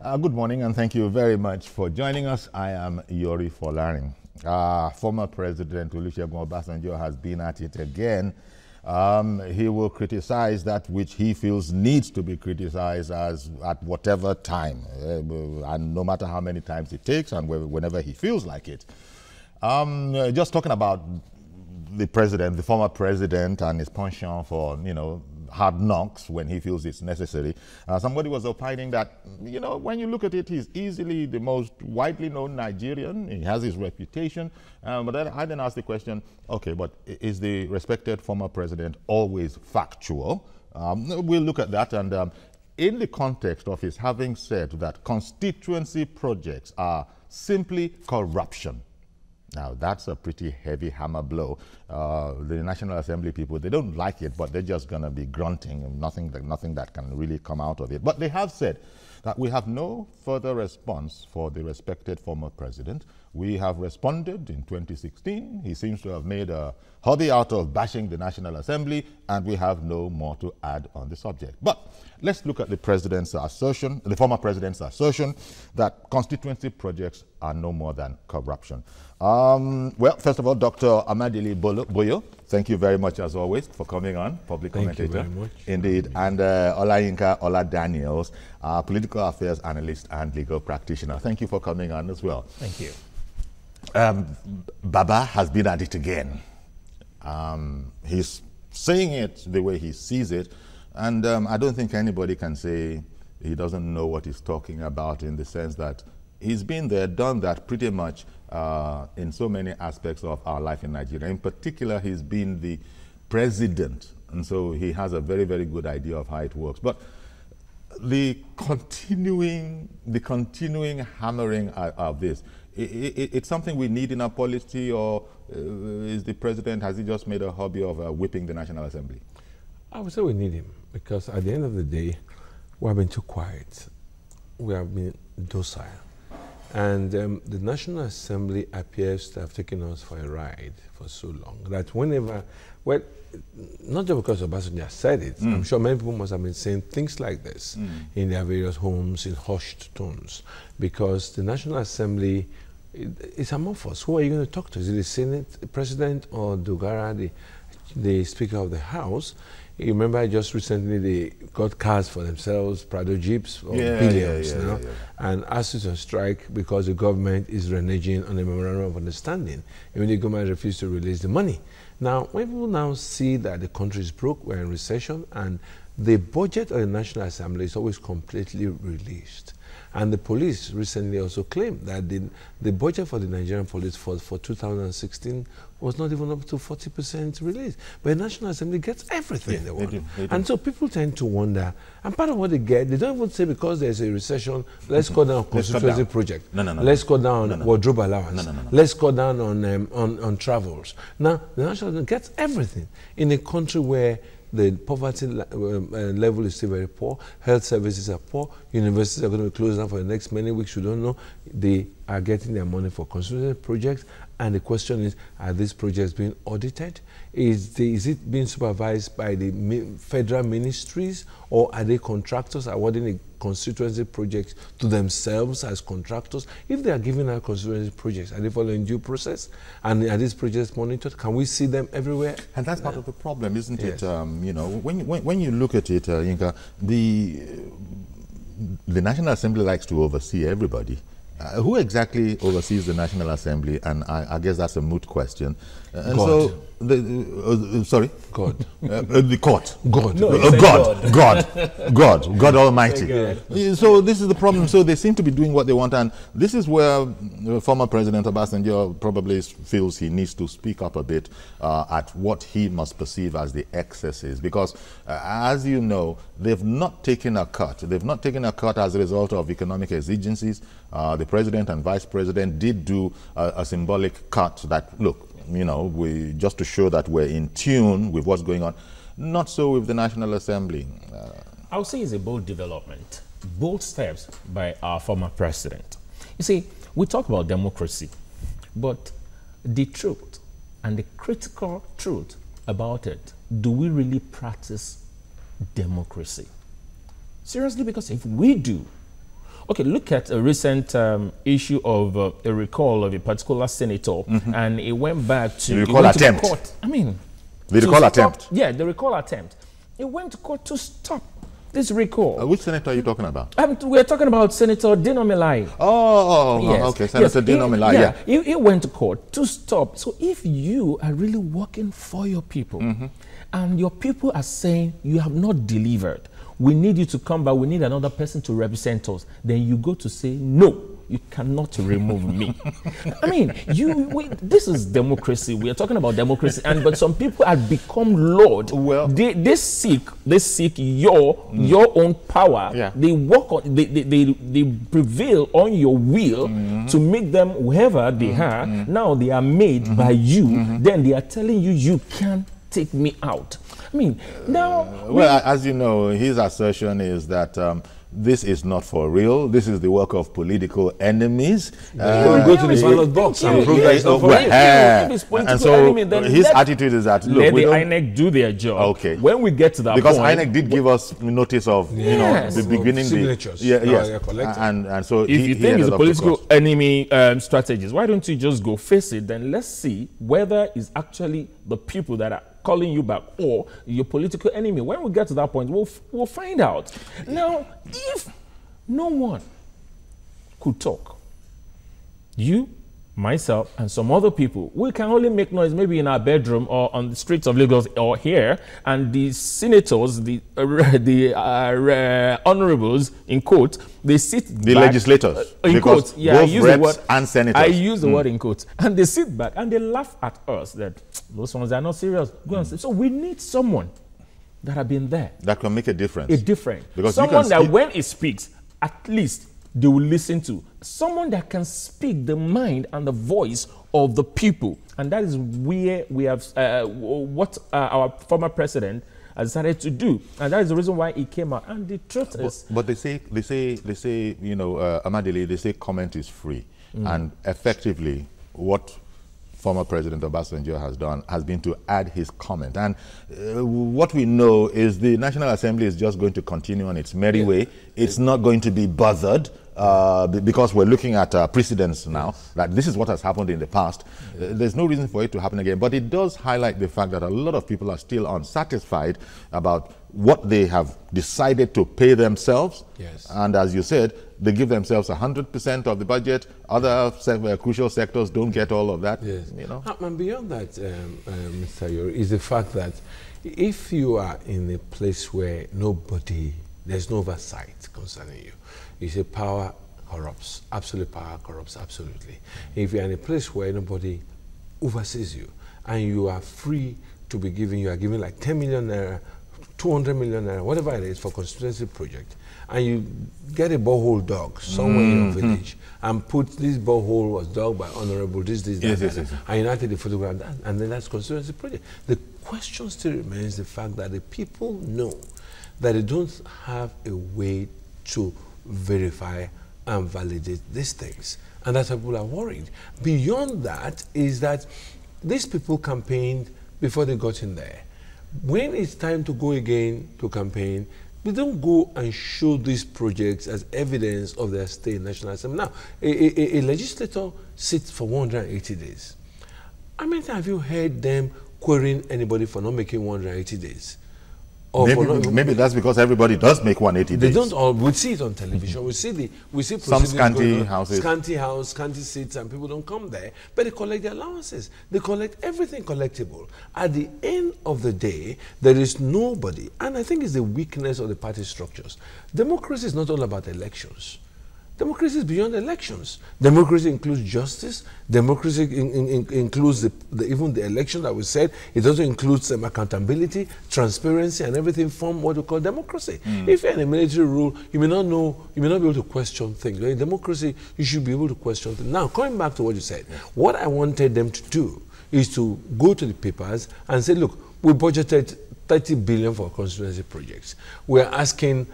Good morning, and thank you very much for joining us. I am Yori Folarin. Former President Olusegun Obasanjo has been at it again. He will criticize that which he feels needs to be criticized at whatever time, and no matter how many times it takes, and whenever he feels like it. Just talking about the president, the former president, and his penchant for, hard knocks when he feels it's necessary. Somebody was opining that, when you look at it, he's easily the most widely known Nigerian. He has his reputation. But then I then asked the question, okay, but is the respected former president always factual? We'll look at that. And in the context of his having said that constituency projects are simply corruption. Now, that's a pretty heavy hammer blow. The National Assembly people, they don't like it, but they're just going to be grunting, and nothing that can really come out of it. But they have said that we have no further response for the respected former president. We have responded in 2016. He seems to have made a hobby out of bashing the National Assembly, and we have no more to add on the subject. But let's look at the president's assertion, the former president's assertion that constituency projects are no more than corruption. Well, first of all, Dr. Amadili Boyo, thank you very much as always for coming on, public commentator. Thank you very much. Indeed. And Olayinka Ola Daniels, political affairs analyst and legal practitioner. Thank you for coming on as well. Thank you. Baba has been at it again. He's saying it the way he sees it, and I don't think anybody can say he doesn't know what he's talking about, in the sense that he's been there, done that pretty much in so many aspects of our life in Nigeria. In particular, he's been the president, and so he has a very, very good idea of how it works. But the continuing hammering of this, it's something we need in our policy, or is the president, has he just made a hobby of whipping the National Assembly? I would say we need him, because at the end of the day, we have been too quiet. We have been docile. And the National Assembly appears to have taken us for a ride for so long that whenever, well, not just because Obasanjo said it, I'm sure many people must have been saying things like this in their various homes in hushed tones, because the National Assembly is amorphous. Who are you going to talk to? Is it the Senate President or Dogara, the Speaker of the House? You remember just recently they got cars for themselves, Prado Jeeps, for billions, and asked us to strike because the government is reneging on a memorandum of understanding, even the government refused to release the money. Now, when people now see that the country is broke, we're in recession, and the budget of the National Assembly is always completely released. And the police recently also claimed that the budget for the Nigerian police for 2016 was not even up to 40% released. But the National Assembly gets everything they want. They do. And so people tend to wonder, and part of what they get, they don't even say because there's a recession, let's cut down on constituency project. No. Let's cut down on wardrobe allowance. Let's cut down on travels. Now, the National Assembly gets everything in a country where the poverty level is still very poor, health services are poor, universities are going to be closed down for the next many weeks, you don't know. They are getting their money for constituency projects, and the question is, are these projects being audited? Is it being supervised by the federal ministries, or are they contractors awarding the constituency projects to themselves as contractors? If they are giving out constituency projects, are they following due process? And are these projects monitored? Can we see them everywhere? And that's part of the problem, isn't it? When you look at it, Yinka, the National Assembly likes to oversee everybody. Who exactly oversees the National Assembly? And I guess that's a moot question. And God. So, sorry? God. The court. God. No, God Almighty. So this is the problem. So they seem to be doing what they want, and this is where former President Obasanjo probably feels he needs to speak up a bit at what he must perceive as the excesses, because as you know, they've not taken a cut. They've not taken a cut as a result of economic exigencies. The President and Vice President did do a symbolic cut that, look, just to show that we're in tune with what's going on. Not so with the National Assembly. I would say it's a bold development, bold steps by our former president. You see, we talk about democracy, but the truth and the critical truth about it, do we really practice democracy? Seriously, because if we do, Okay, look at a recent issue of a recall of a particular senator, and it went back to the recall attempt. Court. I mean, the recall attempt. Yeah, the recall attempt. It went to court to stop this recall. Which senator are you talking about? We're talking about Senator Dino Melai. Yes. Okay, Senator Dino Melai. Yeah, he went to court to stop. So if you are really working for your people, and your people are saying you have not delivered, we need you to come back, we need another person to represent us, then you go to say, no, you cannot remove me. I mean, this is democracy. We are talking about democracy, but some people have become Lord. Well, they seek your own power. Yeah. They work on, they prevail on your will to make them whoever they are. Now they are made by you. Then they are telling you, you can't take me out. I mean, now... well, as you know, his assertion is that this is not for real. This is the work of political enemies. We go to the ballot box and prove that it's not for real. And so his attitude is that, look, let the INEC do their job. Okay. When we get to that because point... Because INEC did give us notice of, you know, the beginning... Signatures. And so... If you think it's a political enemy strategies, why don't you just go face it? Then let's see whether it's actually the people that are calling you back or your political enemy. When we get to that point, we'll find out. Now, if no one could talk, you, myself, and some other people, we can only make noise maybe in our bedroom or on the streets of Lagos or here, and the senators, the honorables, in quote, they sit the back, legislators, in quote, yeah, I use the word and senators. I use the word in quotes, and they sit back and they laugh at us that those ones are not serious. Go and say. So we need someone that have been there that can make a difference. Because someone that when he speaks, at least they will listen to. Someone that can speak the mind and the voice of the people, and that is where we have what our former president has decided to do, and that is the reason why he came out. And the truth is, but they say, you know, Amadele, they say comment is free, and effectively, what former President Obasanjo has done has been to add his comment. And what we know is the National Assembly is just going to continue on its merry way. It's not going to be bothered because we're looking at precedents now, that this is what has happened in the past. There's no reason for it to happen again. But it does highlight the fact that a lot of people are still unsatisfied about what they have decided to pay themselves. And as you said, they give themselves 100% of the budget. Other crucial sectors don't get all of that. You know? And beyond that, Mr. Yori, is the fact that if you are in a place where there's no oversight concerning you, you say power corrupts, absolute power corrupts, absolutely. If you're in a place where nobody oversees you, and you are free to be giving, you are giving like 10 million naira, 200 million naira, whatever it is for constituency project, and you get a borehole dug somewhere in your village and put this borehole was dug by honorable this, that, and you now take the photograph that, and then that's constituency project. The question still remains the fact that the people know that they don't have a way to verify and validate these things, and that's why people are worried. Beyond that is that these people campaigned before they got in there. When it's time to go again to campaign, they don't go and show these projects as evidence of their stay in National Assembly. Now, a legislator sits for 180 days. How many times have you heard them querying anybody for not making 180 days? Or maybe that's because everybody does make 180 days. They don't all. We see it on television. We see some scanty houses, scanty seats, and people don't come there. But they collect their allowances. They collect everything collectible. At the end of the day, there is nobody, and I think it's the weakness of the party structures. Democracy is not all about elections. Democracy is beyond elections. Democracy includes justice. Democracy includes even the election that we said. It also includes accountability, transparency, and everything from what we call democracy. If you're in a military rule, you may not be able to question things. In democracy, you should be able to question things. Now, coming back to what you said, what I wanted them to do is to go to the papers and say, look, we budgeted 30 billion for constituency projects. We're asking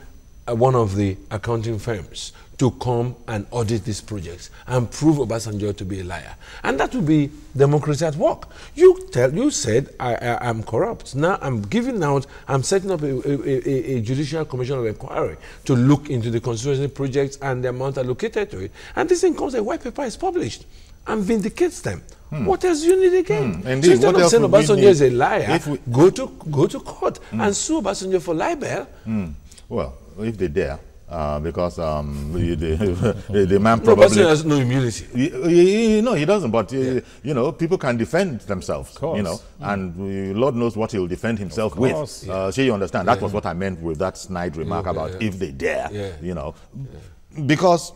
one of the accounting firms to come and audit these projects and prove Obasanjo to be a liar. And that would be democracy at work. You said, I'm corrupt. Now I'm setting up a judicial commission of inquiry to look into the constituency projects and the amount allocated to it. And this thing comes, a white paper is published and vindicates them. What else do you need again? Indeed. So instead of saying Obasanjo is a liar, go to court and sue Obasanjo for libel. Well, if they dare. Because the man no, probably has no immunity. No, he doesn't. But you know, people can defend themselves. You know, and Lord knows what he'll defend himself with. So you understand? That was what I meant with that snide remark about if they dare. You know, because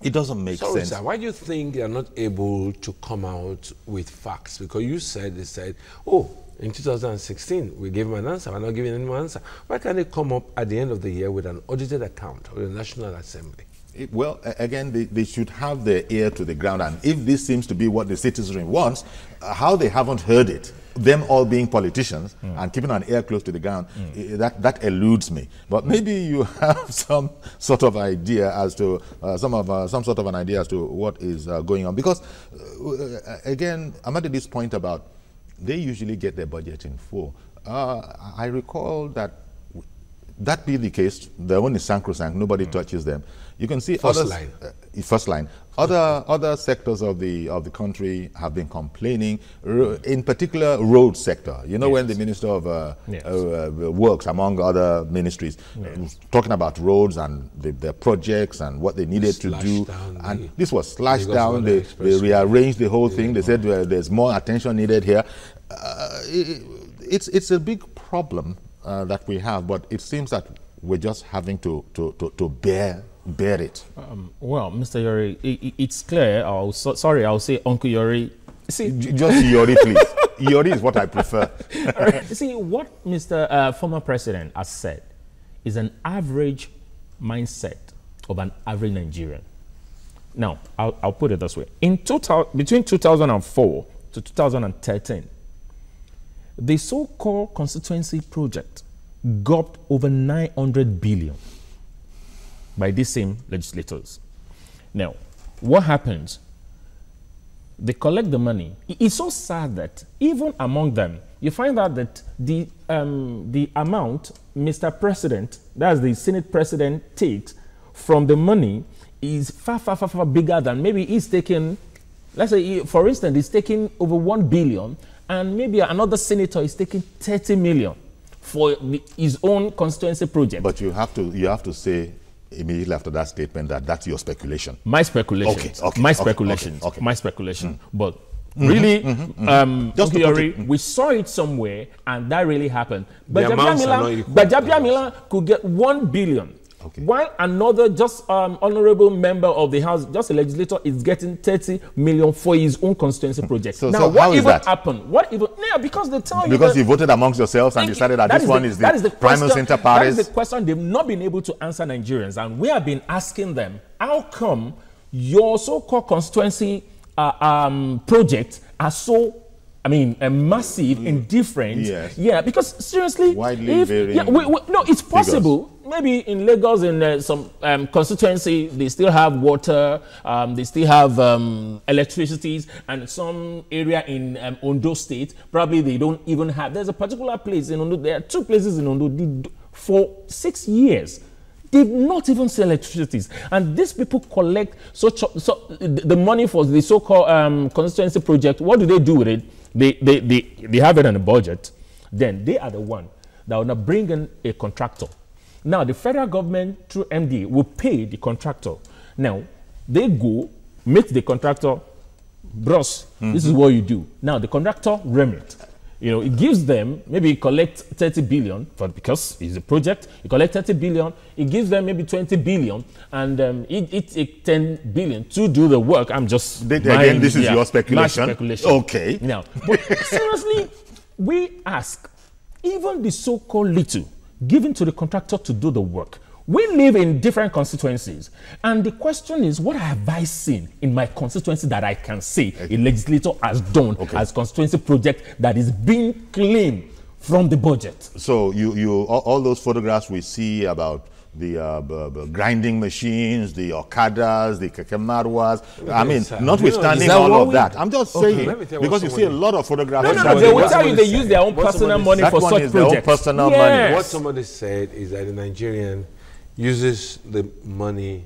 it doesn't make sense. Sir, why do you think they are not able to come out with facts? Because you said, they said, oh, in 2016, we gave them an answer. We're not giving anyone an answer. Why can't they come up at the end of the year with an audited account of the National Assembly? Well, again, they should have their ear to the ground. And if this seems to be what the citizenry wants, how they haven't heard it, them all being politicians and keeping an ear close to the ground, that eludes me. But maybe you have some sort of idea as to some sort of an idea as to what is going on. Because again, I'm at this point about they usually get their budget in full. I recall that be the case, the one is sacrosanct, nobody touches them. You can see first line. Other sectors of the country have been complaining, in particular road sector. You know, when the Minister of Works, among other ministries, was talking about roads and their projects and what they needed to do, and this was slashed down. They rearranged the whole thing. They said there's more attention needed here. It's a big problem that we have, but it seems that we're just having to bear it. Well, Mr. Yori, it's clear. I'll say Uncle Yori. See, just Yori, please. Yori is what I prefer. See, what Mr. Former President has said is an average mindset of an average Nigerian. Now, I'll put it this way. Between 2004 to 2013, the so-called constituency project gulped over 900 billion by these same legislators. Now, what happens? They collect the money. It's so sad that even among them, you find out that the amount Mr. President, that's the Senate President, takes from the money is far, far, far, far bigger than maybe he's taking. Let's say, for instance, he's taking over 1 billion, and maybe another senator is taking 30 million for his own constituency project. But you have to say immediately after that statement that that's your speculation. My speculations. Okay. My speculations. Okay. My speculation. But really, we saw it somewhere, and that really happened. But Jabia Milan could get 1 billion. Okay. While another honorable member of the House, just a legislator, is getting 30 million for his own constituency project. So what even happened? What even? Yeah, because they tell you. Because you voted amongst yourselves and decided that this one is the primus inter pares. That is the question they've not been able to answer, Nigerians, and we have been asking them: how come your so-called constituency projects are so? I mean, a massive indifference. Yes. Yeah, because seriously, widely varying. No, it's possible. Maybe in Lagos, in some constituency, they still have water, they still have electricity, and some area in Ondo State, probably they don't even have. There's a particular place in Ondo. There are 2 places in Ondo. For 6 years, they've not even sell electricity, and these people collect the money for the so-called constituency project. What do they do with it? They have it in the budget. Then they are the one that will not bring in a contractor. Now the federal government through MDA will pay the contractor. Now they go make the contractor, bros, this is what you do. Now the contractor remit. You know, it gives them, maybe it collects 30 billion because it's a project. You collect 30 billion, it gives them maybe 20 billion, and it takes 10 billion to do the work. I'm just again, this is your speculation. Okay. Now, but seriously, we ask, even the so-called little given to the contractor to do the work. We live in different constituencies, and the question is, what have I seen in my constituency that I can say a legislator has done as constituency project that is being claimed from the budget? So you all those photographs we see about grinding machines, the Okadas, the Kekemarwas. I mean, Sir, notwithstanding all of that. I'm just saying, because you see a lot of photographs. No, they will tell you they use their own personal money for such projects. Their own personal money. What somebody said is that the Nigerian uses the money,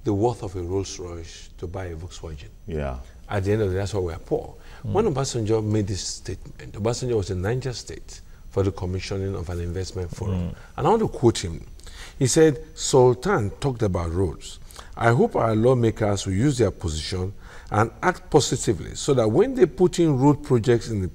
the worth of a Rolls Royce, to buy a Volkswagen. Yeah. At the end of the day, that's why we are poor. When Obasanjo made this statement, Obasanjo was in Niger State for the commissioning of an investment forum. And I want to quote him. He said, Sultan talked about roads. I hope our lawmakers will use their position and act positively so that when they put in road projects in the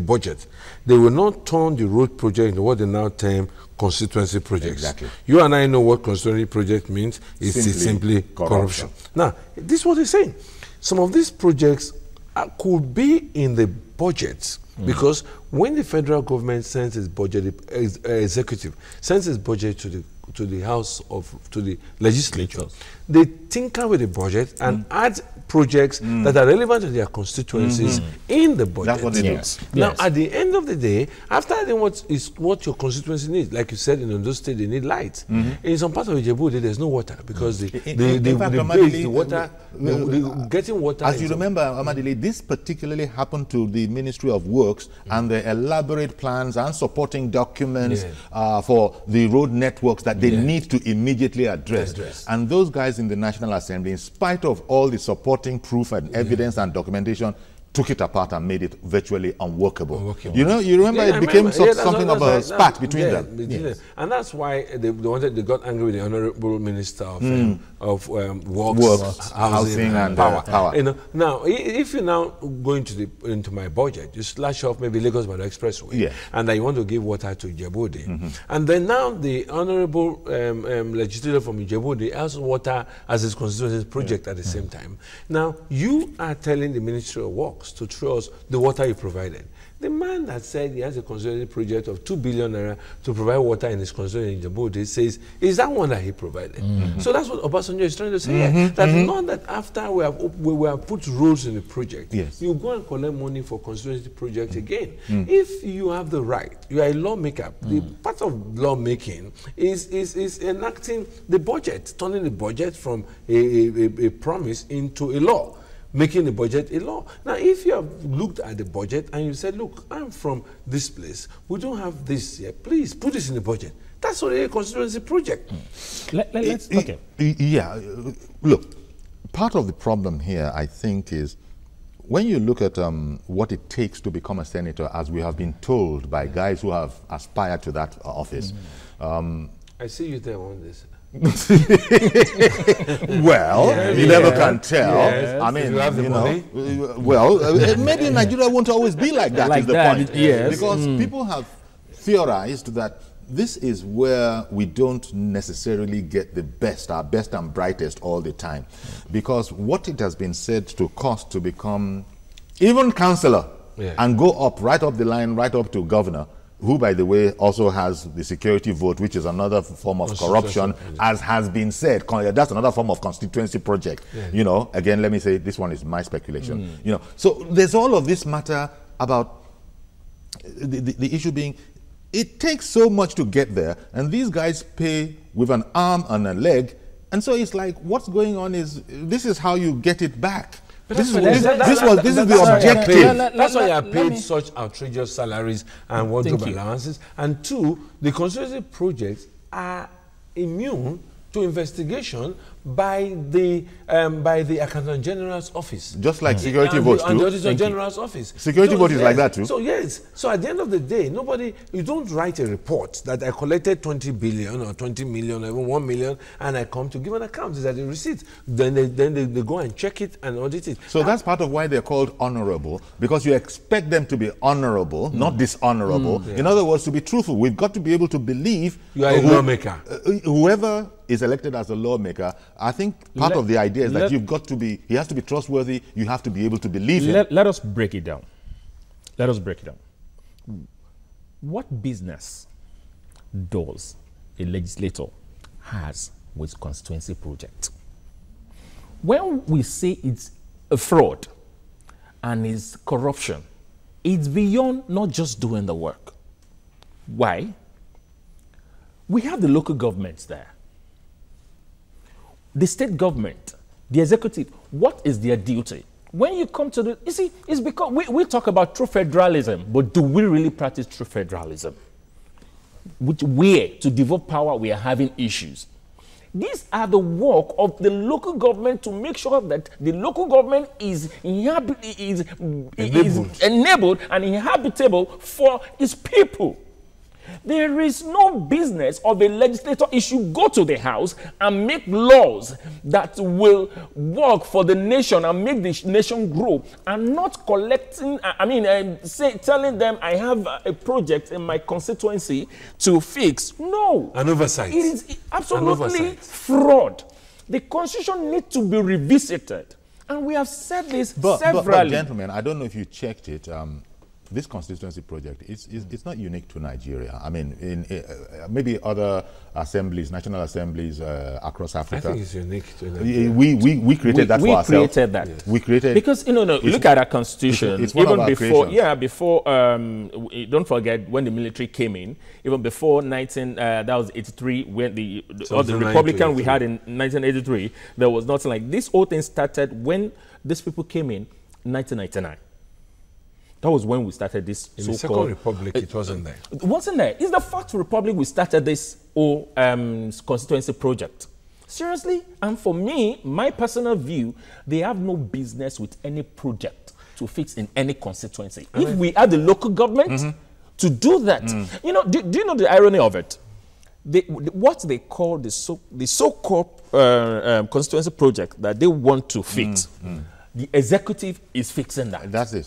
budget, they will not turn the road project into what they now term constituency projects. Exactly. You and I know what constituency project means. It's simply corruption. Now, this is what he's saying. Some of these projects could be in the budget because when the federal government sends its budget, executive sends its budget to the legislature, they tinker with the budget and add projects that are relevant to their constituencies in the budget. That's what they do. Now, at the end of the day, after adding what your constituency needs, like you said, in Ondo State, they need light. In some parts of Ijebu, there's no water because getting water. As you remember, Amadile, this particularly happened to the Ministry of Works and the elaborate plans and supporting documents for the road networks that they need to immediately address. And those guys in the National Assembly, in spite of all the supporting proof and evidence and documentation, took it apart and made it virtually unworkable. You know, you remember it became something of a spat between them. Yes. And that's why they got angry with the Honorable Minister of Works, Housing and Power. You know, now, if you're now going into my budget, you slash off maybe Lagos by the Expressway, and then you want to give water to Ijebu-Ode, and then now the Honorable Legislator from Ijebu-Ode has water as his constituency project at the same time. Now, you are telling the Ministry of Works to throw us the water he provided. The man that said he has a constituency project of 2 billion naira to provide water in his constituency in Djibouti says, is that one that he provided? So that's what Obasanjo is trying to say. That not that after we have put rules in the project, you go and collect money for constituency project again. If you have the right, you are a lawmaker. The part of lawmaking is enacting the budget, turning the budget from a promise into a law, making the budget a law. Now, if you have looked at the budget and you said, look, I'm from this place, we don't have this here, please put this in the budget. That's already a constituency project. Okay. Yeah, look, part of the problem here, I think, is when you look at what it takes to become a senator, as we have been told by guys who have aspired to that office. I see you there on this. Well, you never can tell. I mean, you know, well, maybe Nigeria won't always be like that, is the point. Because people have theorized that this is where we don't necessarily get the best, our best and brightest all the time. Because what it has been said to cost to become even councillor and go up, right up the line, right up to governor, who, by the way, also has the security vote, which is another form of corruption, as has been said. That's another form of constituency project. You know, again, let me say, this one is my speculation. You know, so there's all of this matter about the issue being, it takes so much to get there, and these guys pay with an arm and a leg, and so it's like, what's going on is, this is how you get it back. This is the objective. That's why you are paid such outrageous salaries and wardrobe allowances. And two, the constituency projects are immune to investigation by the Accountant General's office. Just like security votes too. And the Auditor General's office. Security vote is like that too. So yes. So at the end of the day, you don't write a report that I collected 20 billion or 20 million or even 1 million and I come to give an account. Is that the receipt? Then they go and check it and audit it. So that's part of why they're called honorable, because you expect them to be honorable, not dishonorable. In other words, to be truthful. We've got to be able to believe you are a lawmaker. Whoever is elected as a lawmaker, I think part of the idea is that you've got to be, he has to be trustworthy, you have to be able to believe him. Let us break it down. Let us break it down. What business does a legislator has with constituency project? When we say it's a fraud and it's corruption, it's beyond not just doing the work. Why? We have the local governments there. the state government, the executive, what is their duty? When you come to the, you see, it's because we talk about true federalism, but do we really practice true federalism? Where to devolve power, we are having issues. These are the work of the local government to make sure that the local government is enabled and inhabitable for its people. There is no business of a legislator. It should go to the House and make laws that will work for the nation and make the nation grow, and not collecting, telling them I have a project in my constituency to fix. No. An oversight. It is absolutely fraud. The Constitution needs to be revisited. And we have said this severally. But gentlemen, I don't know if you checked it. This constituency project, it's not unique to Nigeria. I mean, in maybe other assemblies, national assemblies across Africa. I think it's unique to Nigeria. We created that for ourselves. We created that. Yes. We created, because look at our constitution. It's even before, don't forget when the military came in. Even before that was 83, when the Republican we had in 1983, there was nothing like this. Whole thing started when these people came in 1999. That was when we started this so-called... In the Second Republic, it wasn't there. It wasn't there. It's the First Republic we started this constituency project. Seriously? And for me, my personal view, they have no business with any project to fix in any constituency. If we had the local government to do that, do you know the irony of it? What they call the so-called constituency project that they want to fix, the executive is fixing that. That's it.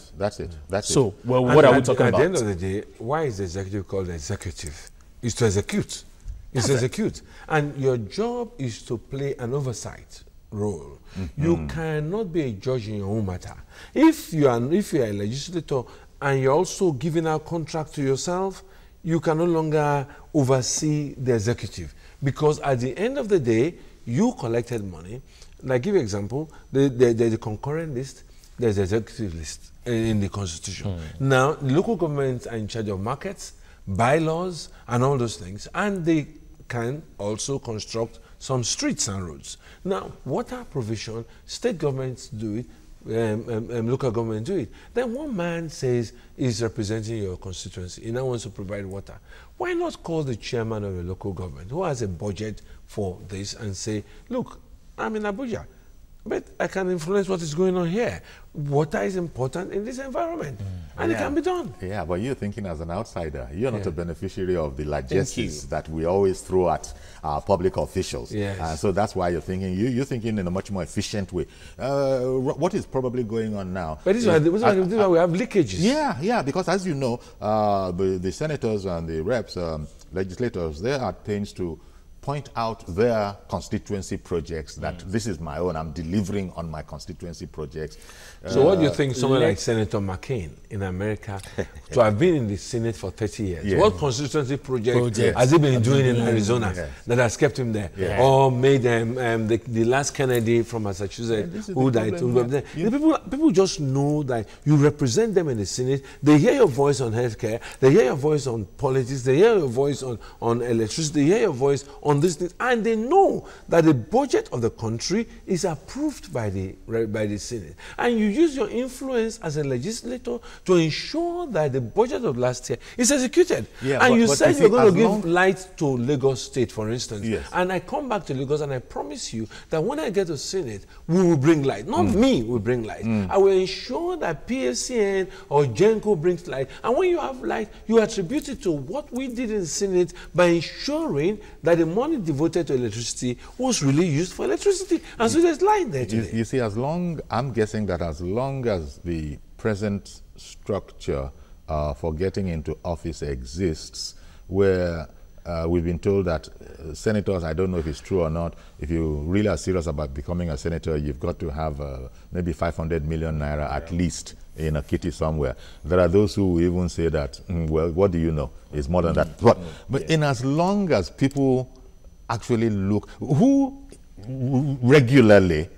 So, well, what are we talking about? At the end of the day, why is the executive called the executive? It's to execute. It's to execute. And your job is to play an oversight role. You cannot be a judge in your own matter. If you are a legislator and you're also giving out contract to yourself, you can no longer oversee the executive. Because at the end of the day, you collected money. Like, give you an example, there's a concurrent list, there's the executive list in the Constitution. Now, the local governments are in charge of markets, bylaws, and all those things, and they can also construct some streets and roads. Now, water provision, state governments do it, local government do it. Then one man says he's representing your constituency, he now wants to provide water. Why not call the chairman of a local government who has a budget for this and say, look, I'm in Abuja, but I can influence what is going on here. Water is important in this environment, and it can be done. Yeah, but you're thinking as an outsider. You're not a beneficiary of the largesses that we always throw at our public officials. Yes. So that's why you're thinking. You're thinking in a much more efficient way. What is probably going on now? But this is why we have leakages. Yeah, because as you know, the senators and the reps, legislators, they are pains to point out their constituency projects that this is my own, I'm delivering on my constituency projects. So what do you think someone like Senator McCain in America, to have been in the Senate for 30 years, what constituency project has he been doing in Arizona that has kept him there? Or made the last Kennedy from Massachusetts who died? People just know that you represent them in the Senate, they hear your voice on healthcare, they hear your voice on politics, they hear your voice on electricity, they hear your voice on these things, and they know that the budget of the country is approved by the Senate. And you use your influence as a legislator to ensure that the budget of last year is executed. And you said you're going to give light to Lagos State, for instance. And I come back to Lagos and I promise you that when I get to Senate, we will bring light. Not me will bring light. I will ensure that PSCN or GENCO brings light. And when you have light, you attribute it to what we did in the Senate by ensuring that the money devoted to electricity was really used for electricity. And so there's light there today. You see, I'm guessing that as long as the present structure for getting into office exists, where we've been told that senators, I don't know if it's true or not, if you really are serious about becoming a senator, you've got to have maybe 500 million naira at least in a kitty somewhere. There are those who even say that, well, what do you know? It's more than that. But in as long as people actually look, who regularly,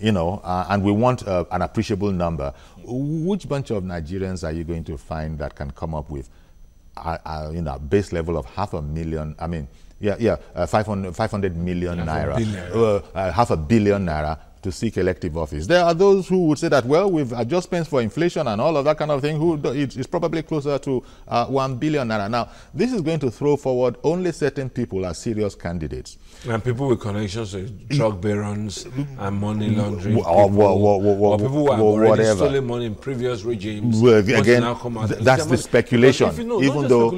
and we want an appreciable number, which bunch of Nigerians are you going to find that can come up with a base level of 500,000? I mean, 500 million naira, $500 billion naira to seek elective office. There are those who would say that, well, with adjustments for inflation and all of that kind of thing, it's probably closer to 1 billion naira. Now, this is going to throw forward only certain people as serious candidates. And people with connections to drug barons and money laundering, or people who have already whatever. Stolen money in previous regimes. Well, again, that's the speculation. Even though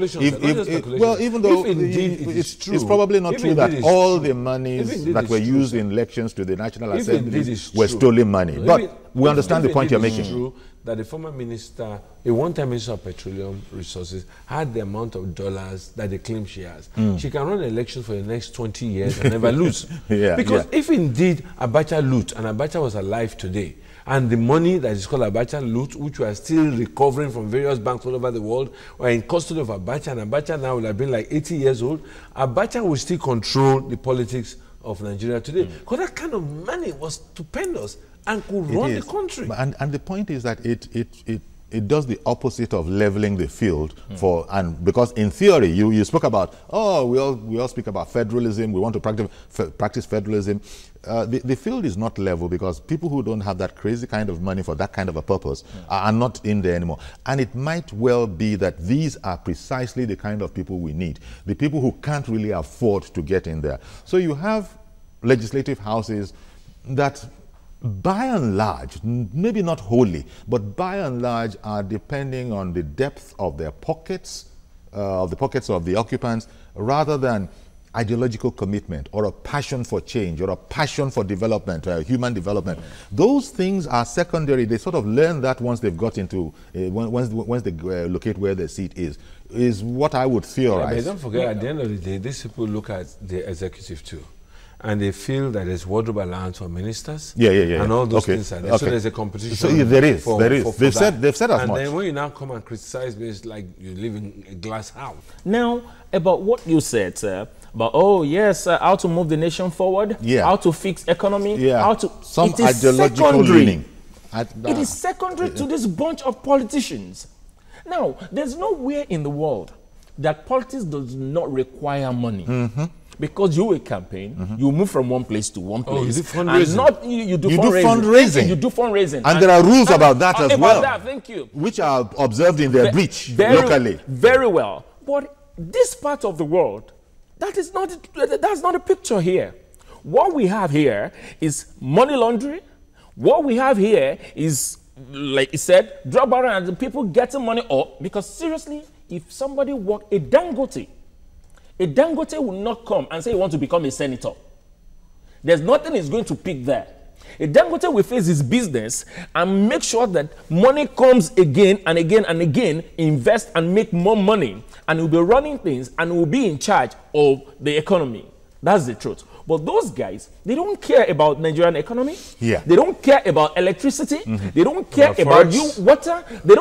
it's probably not true that all the monies that were used in elections to the National Assembly were stolen money. But we understand the point you're making. It's true that the former minister, a one-time minister of petroleum resources, had the amount of dollars that they claim she has. She can run elections for the next 20 years and never lose. Because if indeed Abacha loot, and Abacha was alive today, and the money that is called Abacha loot, which we are still recovering from various banks all over the world, were in custody of Abacha, and Abacha now will have been like 80 years old, Abacha will still control the politics of Nigeria today. Because that kind of money was stupendous and could run the country. And the point is that it does the opposite of leveling the field because in theory you spoke about, we all speak about federalism, we want to practice federalism. The field is not level because people who don't have that crazy kind of money for that kind of a purpose are not in there anymore. And it might well be that these are precisely the kind of people we need, the people who can't really afford to get in there. So you have legislative houses that by and large, maybe not wholly, but by and large are depending on the depth of their pockets, of the pockets of the occupants, rather than ideological commitment or a passion for change or a passion for development, human development. Those things are secondary. They sort of learn that once they've got into, once they locate where their seat is what I would theorize. But don't forget, at the end of the day, these people look at the executive too. And they feel that there's wardrobe allowance for ministers, and all those things are there. So there's a competition. So there is. They've said as much. And then when you now come and criticize me, it's like you live in a glass house. Now, about what you said, sir, about how to move the nation forward, how to fix economy, how to some ideological leaning. It is secondary to this bunch of politicians. Now, there's nowhere in the world that politics does not require money. Because you will campaign, you move from one place to one place. You do fundraising. You do fundraising. You do fundraising. And there are rules about that as well. Thank you. Which are observed in their breach locally. Very well. But this part of the world, that's not a picture here. What we have here is money laundering. What we have here is, like you said, drug baron and people getting money up. Because seriously, if somebody work a Dangote will not come and say he wants to become a senator. There's nothing he's going to pick there. A Dangote will face his business and make sure that money comes again and again and again, invest and make more money, and he'll be running things and will be in charge of the economy. That's the truth. But those guys, they don't care about Nigerian economy. They don't care about electricity. They don't care about water. They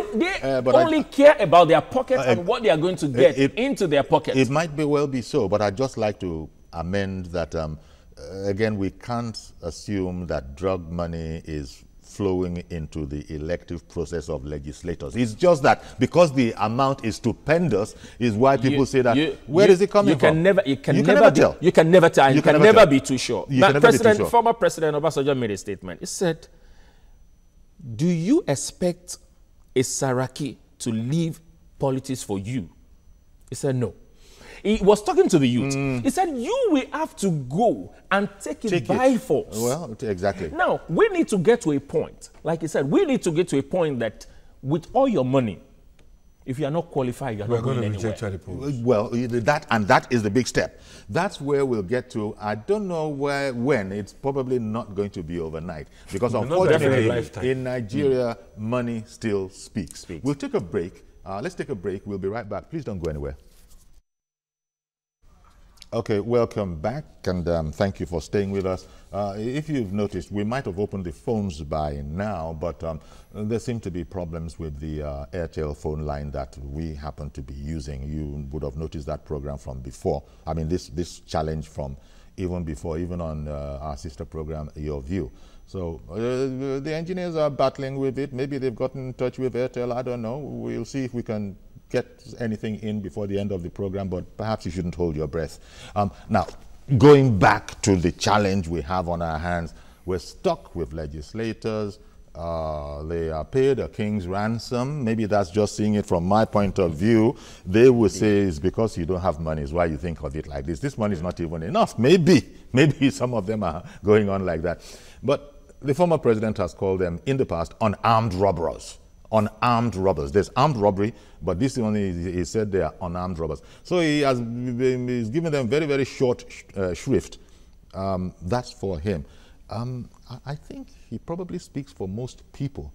only care about their pocket and what they are going to get into their pocket. It might well be so, but I'd just like to amend that, again, we can't assume that drug money is flowing into the elective process of legislators. It's just that because the amount is stupendous is why people say that, where is it coming from? You can never tell. You can never be too sure. Former President Obasanjo made a statement. He said, do you expect a Saraki to leave politics for you? He said, no. He was talking to the youth. He said, you will have to go and take it by force. Well, exactly. Now, we need to get to a point, like he said, we need to get to a point that with all your money, if you are not qualified, you are not going anywhere. Well, that is the big step. That's where we'll get to. I don't know when. It's probably not going to be overnight. Because unfortunately, in Nigeria, money still speaks. We'll take a break. Let's take a break. We'll be right back. Please don't go anywhere. Okay, welcome back, and thank you for staying with us. If you've noticed, we might have opened the phones by now, but there seem to be problems with the Airtel phone line that we happen to be using. You would have noticed that program from before. I mean, this challenge from even before, even on our sister program, Your View. So the engineers are battling with it. Maybe they've gotten in touch with Airtel. I don't know. We'll see if we can get anything in before the end of the program, but perhaps you shouldn't hold your breath. Now, going back to the challenge we have on our hands, we're stuck with legislators. They are paid a king's ransom. Maybe that's just seeing it from my point of view. They will say it's because you don't have money is why you think of it like this. This money is not even enough. Maybe some of them are going on like that. But the former president has called them in the past unarmed robbers. Unarmed robbers. There's armed robbery, but this one he said they are unarmed robbers. So he's given them very, very short shrift. That's for him. I think he probably speaks for most people,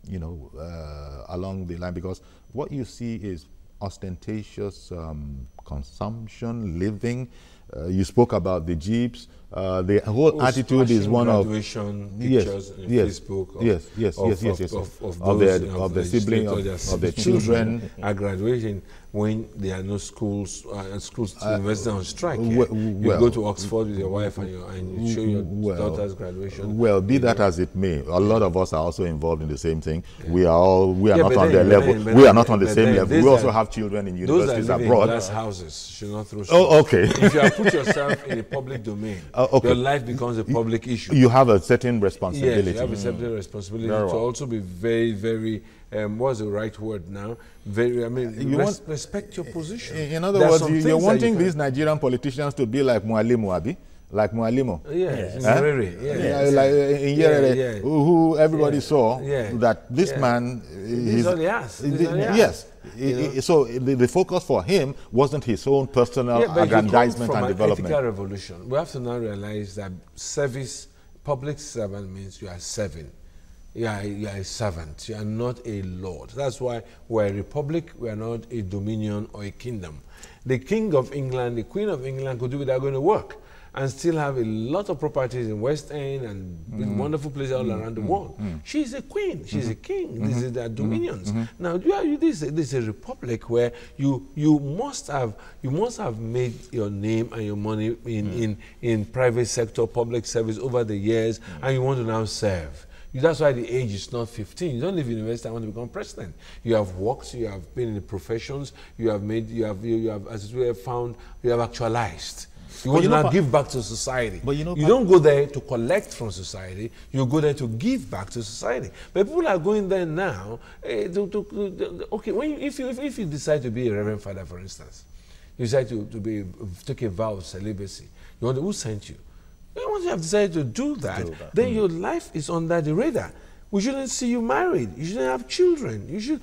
you know, along the line, because what you see is ostentatious consumption, living. You spoke about the jeeps. The whole attitude is one of graduation pictures in Facebook. Of the siblings, of the children are graduating when there are no schools, schools university on strike. You go to Oxford with your wife and you show your daughter's graduation. Well, be that as it may, a lot of us are also involved in the same thing. We are not on their level. We are not on the same level. We also have children in universities abroad. Those are living in glass houses, should not throw. Oh, okay. If you have put yourself in a public domain, your life becomes a public issue. You have a certain responsibility. Yes, you have a certain responsibility to also be very, very, what's the right word now? Very, I mean, respect your position. In other words, you're wanting these Nigerian politicians to be like Mualimu, Abi? Like Mualimo. Yes. Like in Yerere, who everybody saw that this man is all he has. Yes. So the focus for him wasn't his own personal aggrandizement and development. Ethical revolution. We have to now realize that public servant means you are serving. You are a servant. You are not a lord. That's why we're a republic. We are not a dominion or a kingdom. The King of England, the Queen of England could do without going to work and still have a lot of properties in West End and wonderful places all around the world. She's a queen. She's a king. This is their dominions. Now, this is a republic where you must have made your name and your money in private sector, public service over the years, and you want to now serve. That's why the age is not 15. You don't leave university and want to become president. You have worked, you have been in the professions, you have as we have found, you have actualized. You want to now give back to society. But you don't go there to collect from society. You go there to give back to society. But people are going there now. Okay, if you decide to be a Reverend Father, for instance, you decide to take a vow of celibacy. You wonder who sent you. Once you have decided to do that, then your life is under the radar. We shouldn't see you married. You shouldn't have children. This is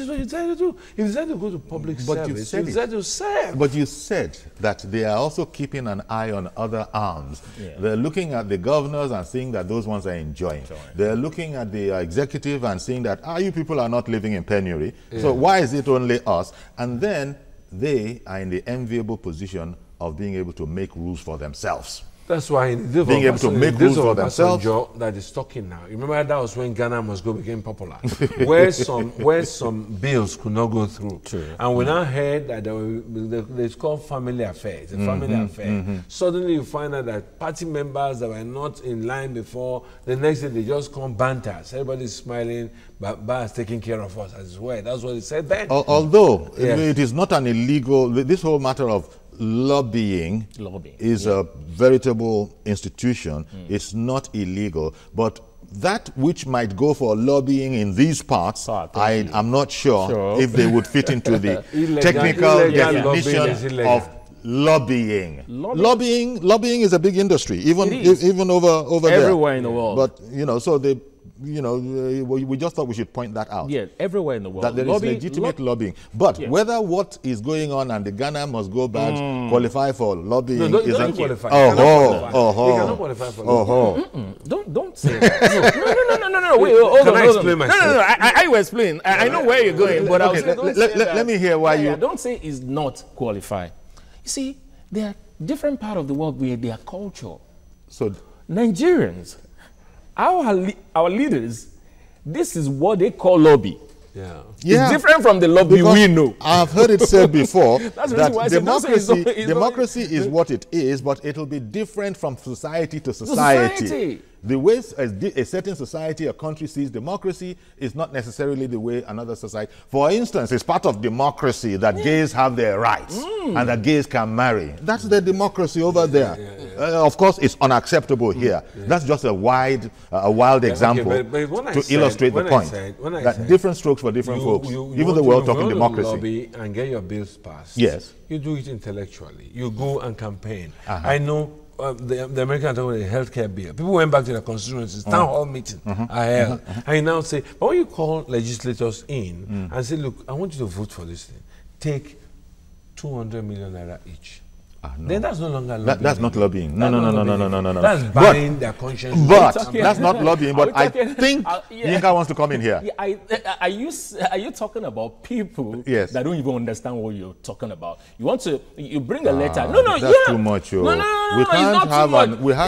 what you decide to do. You decide to go to public service. You decide to serve. But you said that they are also keeping an eye on other arms. Yeah. They're looking at the governors and seeing that those ones are enjoying. They're looking at the executive and seeing that, you people are not living in penury. Yeah. So why is it only us? And then they are in the enviable position of being able to make rules for themselves. That's why being able to make rules for themselves. That is talking now. You remember that was when Ghana Must Go became popular, where some bills could not go through. True. And we now heard that it's called family affairs. A family affair. Suddenly you find out that party members that were not in line before, the next day they just come banters. Everybody's smiling, but Ba is taking care of us as well. That's what he said then. Although it is not an illegal, this whole matter of lobbying is a veritable institution. It's not illegal, but that which might go for lobbying in these parts, I'm not sure if they would fit into the technical definition of lobbying. Lobbying is a big industry, even over there. Everywhere in the world. But so they. We just thought we should point that out. Yeah, everywhere in the world. That there is legitimate lobbying. But whether what is going on and the Ghana Must Go badge qualify for lobbying is not qualify. They cannot qualify for lobbying. Don't say that. No. Wait, hold on. Explain myself? No. I will explain. I know where you're going, but let me hear why you... Don't say it's not qualified. You see, there are different parts of the world where their culture. So Nigerians... Our leaders, this is what they call lobby. Yeah. It's different from the lobby we know. I've heard it said before that democracy is what it is, but it will be different from society to society. The way a certain society, a country sees democracy is not necessarily the way another society. For instance, it's part of democracy that gays have their rights and that gays can marry. That's the democracy over there. Of course, it's unacceptable here. That's just a wild example to illustrate the point. That different strokes for different folks. Even the world talking democracy. Lobby and get your bills passed. Yes. You do it intellectually. You go and campaign. I know the Americans talking about the healthcare bill. People went back to their constituencies, town hall meeting I held. And you now say, but when you call legislators in and say, look, I want you to vote for this thing, take 200 million naira each. No. Then that's no longer lobbying. That's not lobbying. No. That's buying their conscience. But that's not lobbying. But I think Yinka wants to come in here. Are you talking about people that don't even understand what you're talking about? You bring a letter. No, that's too much. No,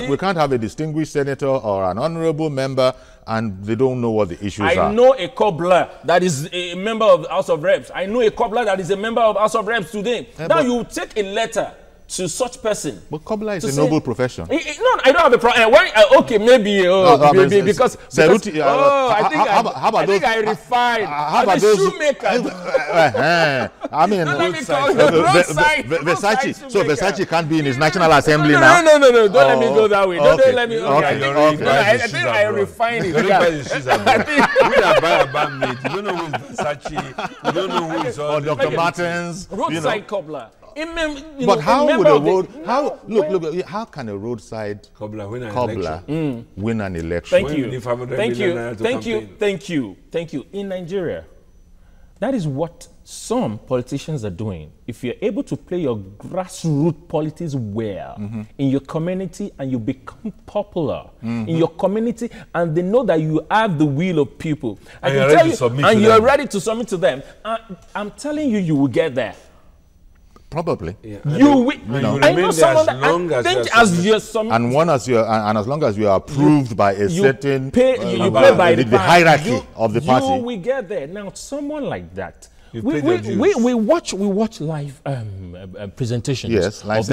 We can't have a distinguished senator or an honorable member and they don't know what the issues are. I know a cobbler that is a member of the House of Reps. I know a cobbler that is a member of the House of Reps today. Now you take a letter to such person. But cobbler is a noble profession. No, I don't have a problem. Okay, maybe because I think I refined. How about those shoemaker? I mean, Versace. So Versace can't be in his National Assembly now. No. Don't let me go that way. Don't let me. I think I refined it. I think we are buy a bandmate. You don't know who is Versace. You don't know who is all. Or Dr. Martens. Roadside cobbler. But how would a road? Look! How can a roadside cobbler win an election? Thank you. In Nigeria, that is what some politicians are doing. If you're able to play your grassroots politics well in your community and you become popular in your community, and they know that you have the will of people, and you're ready to submit to them, I'm telling you, you will get there. Probably. Yeah. You will. I know someone that as long as you are approved by a certain by the hierarchy of the party. You will get there. Now, someone like that. We watch live presentations. Yes, live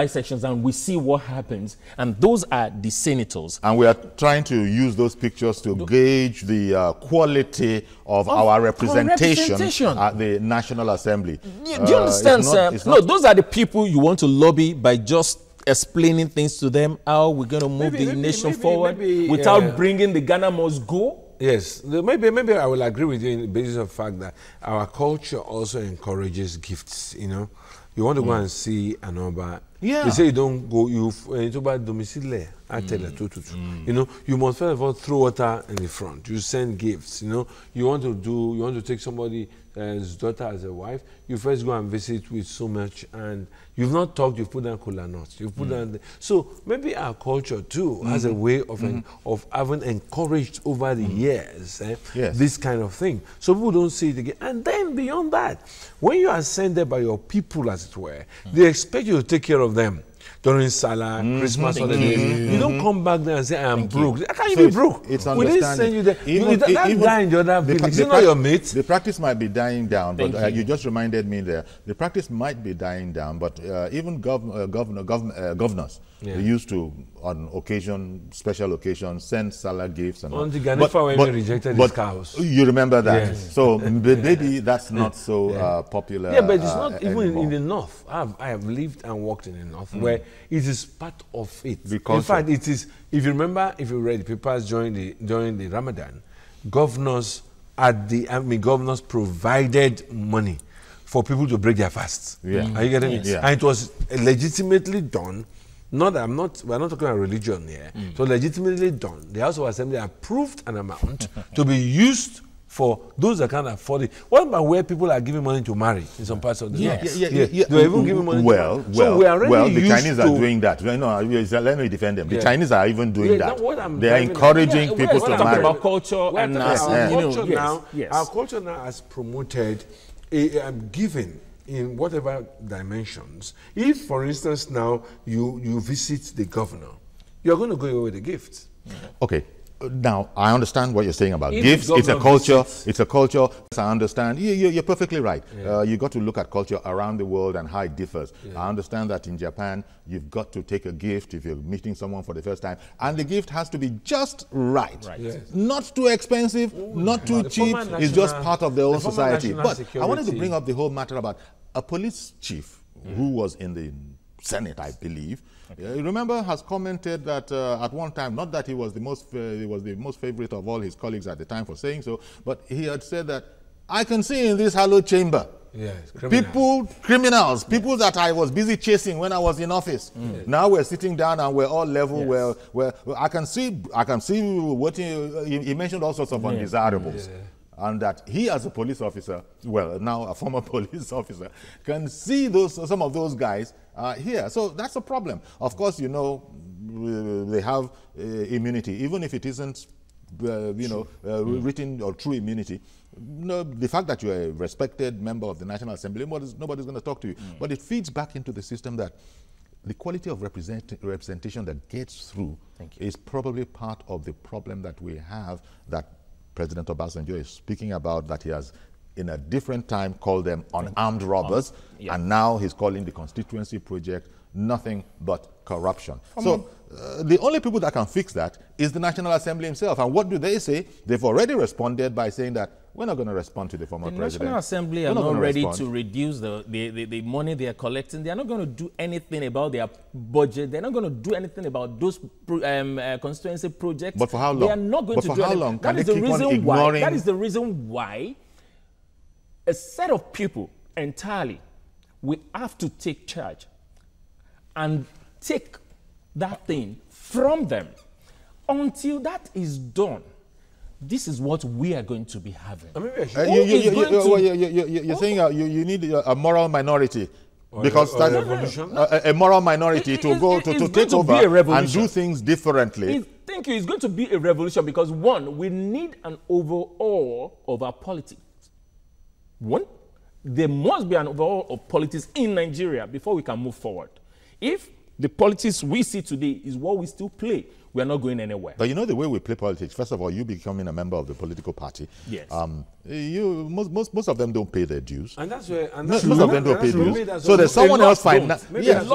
sessions, and we see what happens. And those are the senators. And we are trying to use those pictures to gauge the quality of our representation at the National Assembly. Do you understand, sir? No, those are the people you want to lobby by just explaining things to them, how we're going to move the nation forward without bringing the Ghana must go. Yes, maybe I will agree with you in the basis of the fact that our culture also encourages gifts. You know, you want to go and see an Oba. Yeah. They say you don't go. You buy domicile. I tell you, you know, you must first of all throw water in the front. You send gifts. You know, you want to take somebody's daughter as a wife. You first go and visit with so much, and you've not talked. You put down kola nuts. You put down. So maybe our culture too has a way of having encouraged over the years this kind of thing. So people don't see it again. And then beyond that, when you are sent there by your people, as it were, they expect you to take care of them during Salah, Christmas holidays. You don't come back there and say, I'm broke. How can you be broke? It's we didn't send you there. That guy in the other village, is not your mate? The practice might be dying down, but you just reminded me there. The practice might be dying down, but even governors, they used to, on occasion, special occasions, send Salah gifts. And on the Ganifa when he rejected his cows. You remember that? Yes. So maybe that's not so popular. Yeah, but it's not even in the north. I have lived and worked in the north where it is part of it. Because in fact, it is. If you remember, if you read the papers during the Ramadan, governors governors provided money for people to break their fasts. Yeah. Are you getting it? Yeah. And it was legitimately done. We're not talking about religion here. So legitimately done. The House of Assembly approved an amount to be used for those that can't afford it. What about where people are giving money to marry in some parts of the north? Yeah. They're even giving money to marry. So we are the Chinese are doing that. No, let me defend them. The Chinese are even doing that. They are encouraging people to marry. About culture and our culture now has promoted giving in whatever dimensions. If, for instance, now you visit the governor, you're going to go away with a gift. Okay. Now, I understand what you're saying about gifts. It's a culture. It's a culture. I understand. You're perfectly right. Yeah. You got to look at culture around the world and how it differs. Yeah. I understand that in Japan, you've got to take a gift if you're meeting someone for the first time, and the gift has to be just right. Yes. Not too expensive, not too cheap. It's just part of their own society. But I wanted to bring up the whole matter about a police chief who was in the Senate, I believe. Remember, has commented that at one time, not that he was the most favorite of all his colleagues at the time for saying so, but he had said that I can see in this hallowed chamber criminals, people that I was busy chasing when I was in office. Now we're sitting down and we're all level. Where I can see what he mentioned, all sorts of undesirables. And that he, as a police officer, well, now a former police officer, can see some of those guys here. So that's a problem. Of course, you know, they have immunity, even if it isn't, written or true immunity. No, the fact that you're a respected member of the National Assembly, nobody's going to talk to you. But it feeds back into the system that the quality of representation that gets through is probably part of the problem that we have, that President Obasanjo is speaking about, that he has in a different time called them unarmed robbers, and now he's calling the Constituency project nothing but corruption. So the only people that can fix that is the National Assembly himself. And what do they say? They've already responded by saying that we're not going to respond to the former president. The National Assembly are not ready to reduce the money they are collecting. They're not going to do anything about their budget. They're not going to do anything about those constituency projects. But for how long? They are not going to do anything. That is the reason why. That is the reason why a set of people entirely will have to take charge and take that thing from them. Until that is done, this is what we are going to be having. You're saying you need a moral minority, because a moral minority to take over and do things differently. Thank you. It's going to be a revolution because, one, we need an overhaul of our politics. One, there must be an overhaul of politics in Nigeria before we can move forward. If the politics we see today is what we still play, we are not going anywhere. But you know the way we play politics, first of all, you becoming a member of the political party. Yes. Most of them don't pay their dues. And that's where... most of them don't pay dues. So there's someone else yes.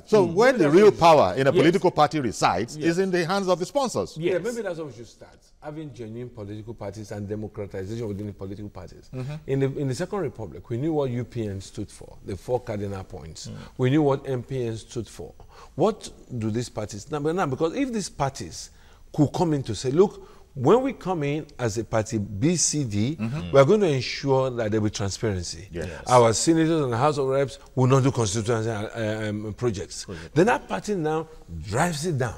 So where the real power in a political party resides is in the hands of the sponsors. Yeah, maybe that's how we should start. Having genuine political parties and democratization within the political parties. In the Second Republic, we knew what UPN stood for, the 4 cardinal points. We knew what MPN stood for. What do these parties now? Because if these parties could come in to say, look, when we come in as a party BCD, we are going to ensure that there will be transparency. Yes. Our senators and the House of Reps will not do constituency projects. Then that party now drives it down.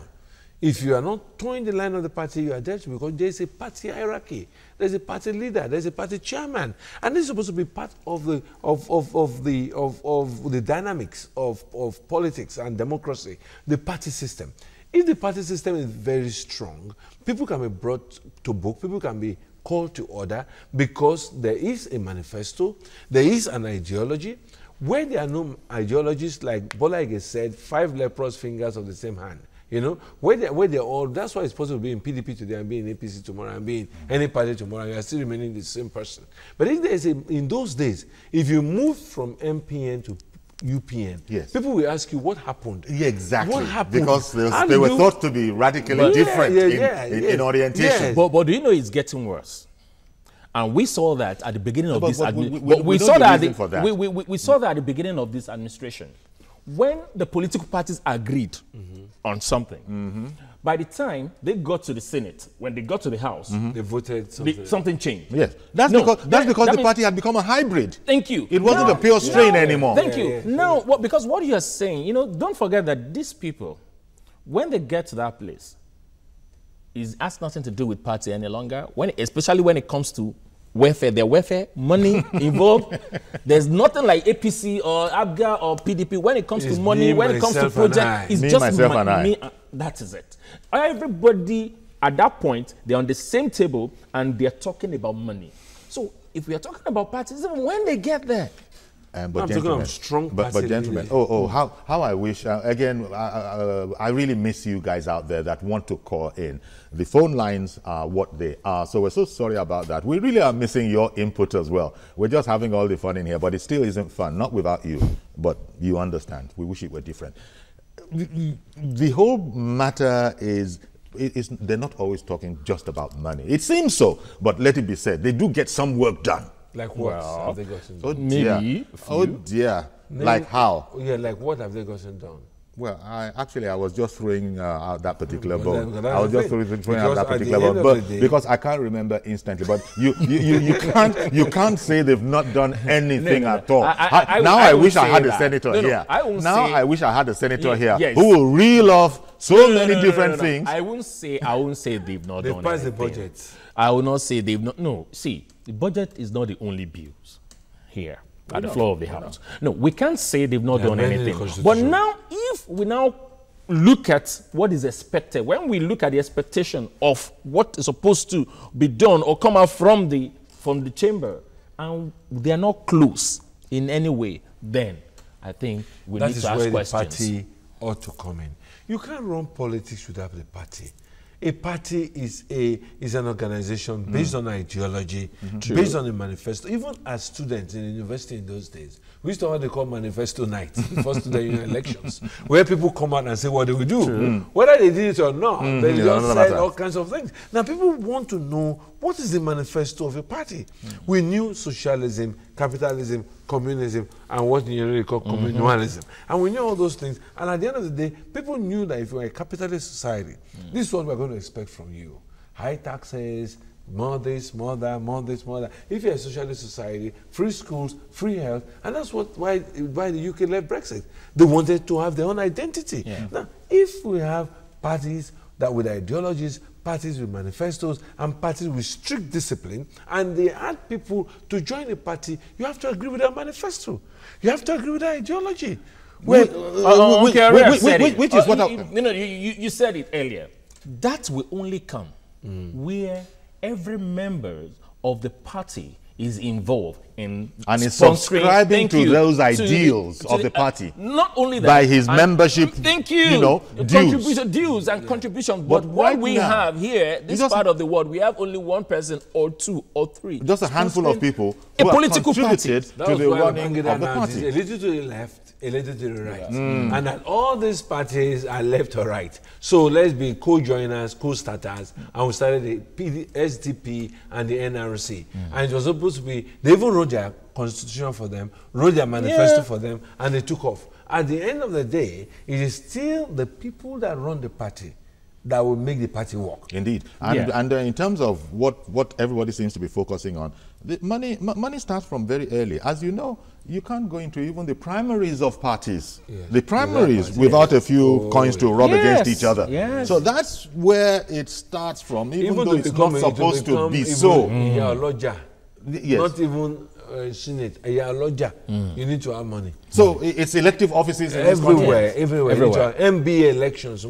If you are not towing the line of the party, you are dead, because there is a party hierarchy. There's a party leader. There's a party chairman, and this is supposed to be part of the dynamics of politics and democracy. The party system. If the party system is very strong, people can be brought to book. People can be called to order because there is a manifesto. There is an ideology. Where there are no ideologies, like Bola Ige said, 5 leprous fingers of the same hand. You know, where they're all, that's why it's possible to be in PDP today and be in APC tomorrow and be in any party tomorrow, and you're still remaining the same person. But if there's in those days, if you move from MPN to UPN, people will ask you what happened. Yeah, exactly. What happened? Because they were thought to be radically different in orientation. Yes. But do you know it's getting worse? And we saw that at the beginning of this administration. We saw that at the beginning of this administration. When the political parties agreed on something, by the time they got to the Senate, when they got to the House, they voted something. Something changed. Yes, that's because the party had become a hybrid. Thank you. It wasn't a pure strain anymore. Thank you. Now, because what you are saying, you know, don't forget that these people, when they get to that place, it has nothing to do with party any longer. Especially when it comes to welfare, their welfare, money involved. There's nothing like APC or ABGA or PDP. When it comes to money, when it comes to project, it's just money. That is it. Everybody at that point, they're on the same table and they're talking about money. So if we are talking about parties, even when they get there, But I'm talking of strong but gentlemen, how I wish, again, I really miss you guys out there that want to call in. The phone lines are what they are, so we're so sorry about that. We really are missing your input as well. We're just having all the fun in here, but it still isn't fun, not without you, but you understand. We wish it were different. The whole matter is they're not always talking just about money. It seems so, but let it be said, they do get some work done. Like what have they gotten done? Oh dear. Oh dear. Like how? Yeah, like what have they gotten done? Well, I was just throwing out that particular bone. I was just throwing out that at the particular end bone, of the day- because I can't remember instantly. But you can't say they've not done anything at all. I wish I had a senator here. I wish I had a senator here who will reel off so many different things. I won't say they've not done anything. They passed the budget. I will not say they've not. No, see, the budget is not the only bills here at the floor of the House. No, we can't say they've not done anything. But now, if we now look at what is expected, when we look at the expectation of what is supposed to be done or come out from the chamber, and they are not close in any way, then I think we need to ask questions. That is where the party ought to come in. You can't run politics without the party. A party is an organization based on ideology, based on a manifesto. Even as students in the university in those days, we used to have what they call manifesto nights before student union elections, where people come out and say what they will do. Whether they did it or not, they just said all kinds of things. Now people want to know, what is the manifesto of a party? We knew socialism, capitalism, communism, and what you really call communalism. And we knew all those things. And at the end of the day, people knew that if you were a capitalist society, this is what we're going to expect from you. High taxes, more this, more that, more this, more that. If you're a socialist society, free schools, free health, and that's why the UK left Brexit. They wanted to have their own identity. Now, if we have parties that with ideologies, parties with manifestos, and parties with strict discipline, and they add people to join a party, you have to agree with their manifesto. You have to agree with their ideology. Which is what you said it earlier. That will only come where every member of the party is involved in and is subscribing to those ideals of the party. Not only that, by his membership, dues and contributions. But what we have here, this part of the world, we have only one person or two or three. Just a handful of people a who political have contributed party. to the running of the party. A little to the left, a little to the right. And that all these parties are left or right. So let's be co-joiners, co-starters, and we started the SDP and the NRC. And it was supposed to be, they even wrote their constitution for them, wrote their manifesto for them, and they took off. At the end of the day, it is still the people that run the party that will make the party work. Indeed. And in terms of what everybody seems to be focusing on, the money starts from very early. As you know, you can't go into even the primaries of parties. The primaries without a few coins to rub against each other. So that's where it starts from, even though it's not supposed to be so. Not even Senate, you need to have money. So it's elective offices in everywhere. MBA elections,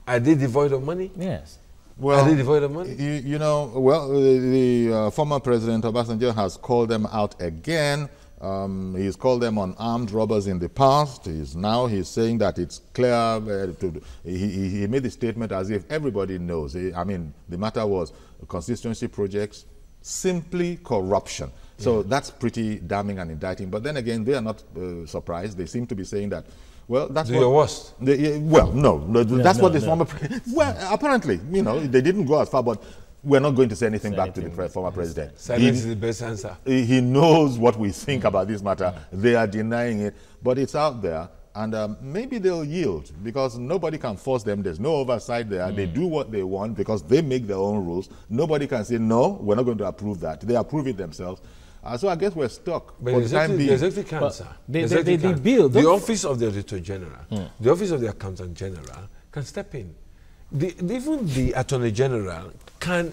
are they devoid of money? Yes. Well, are they devoid of money? The former President Obasanjo has called them out again. He's called them unarmed robbers in the past. He's saying that it's clear. He made the statement as if everybody knows. The matter was constituency projects, simply corruption. So that's pretty damning and indicting. But then again, they are not surprised. They seem to be saying that, well, that's your worst. That's what the former president. Well, apparently, they didn't go as far, but we're not going to say anything back to the former president. Silence is the best answer. He knows what we think about this matter. They are denying it, but it's out there. And maybe they'll yield, because nobody can force them. There's no oversight there. They do what they want because they make their own rules. Nobody can say, no, we're not going to approve that. They approve it themselves. So I guess we're stuck for the time being. The Office of the Auditor General, the Office of the Accountant General can step in. Even the Attorney General can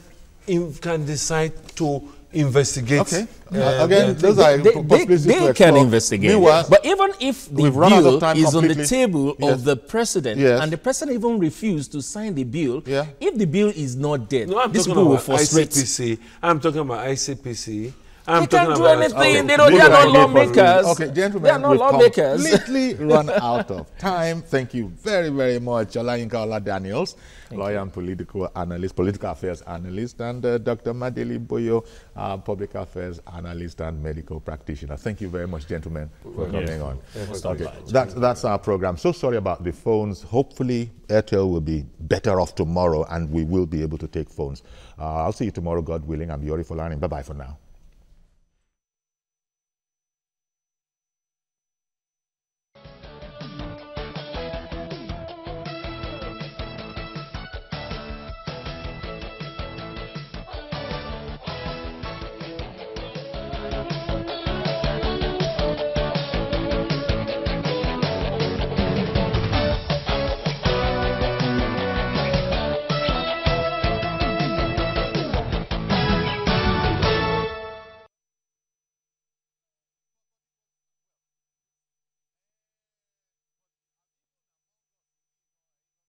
decide to investigate. Okay. Again, those are they can investigate. But even if the bill is on the table of the president, and the president even refused to sign the bill, if the bill is not dead, this bill will frustrate. I'm talking about ICPC. I'm They can't do talking about- anything. okay. They are not lawmakers. Okay, gentlemen, They are not we've lawmakers. completely run out of time. Thank you very, very much, Olayinka Ola-Daniels, lawyer and political analyst, political affairs analyst, and Dr. Madeli Boyo, public affairs analyst and medical practitioner. Thank you very much, gentlemen, for coming on. Okay, that's our program. So sorry about the phones. Hopefully, Airtel will be better off tomorrow, and we will be able to take phones. I'll see you tomorrow, God willing. I'm Yori Folarin. Bye-bye for now.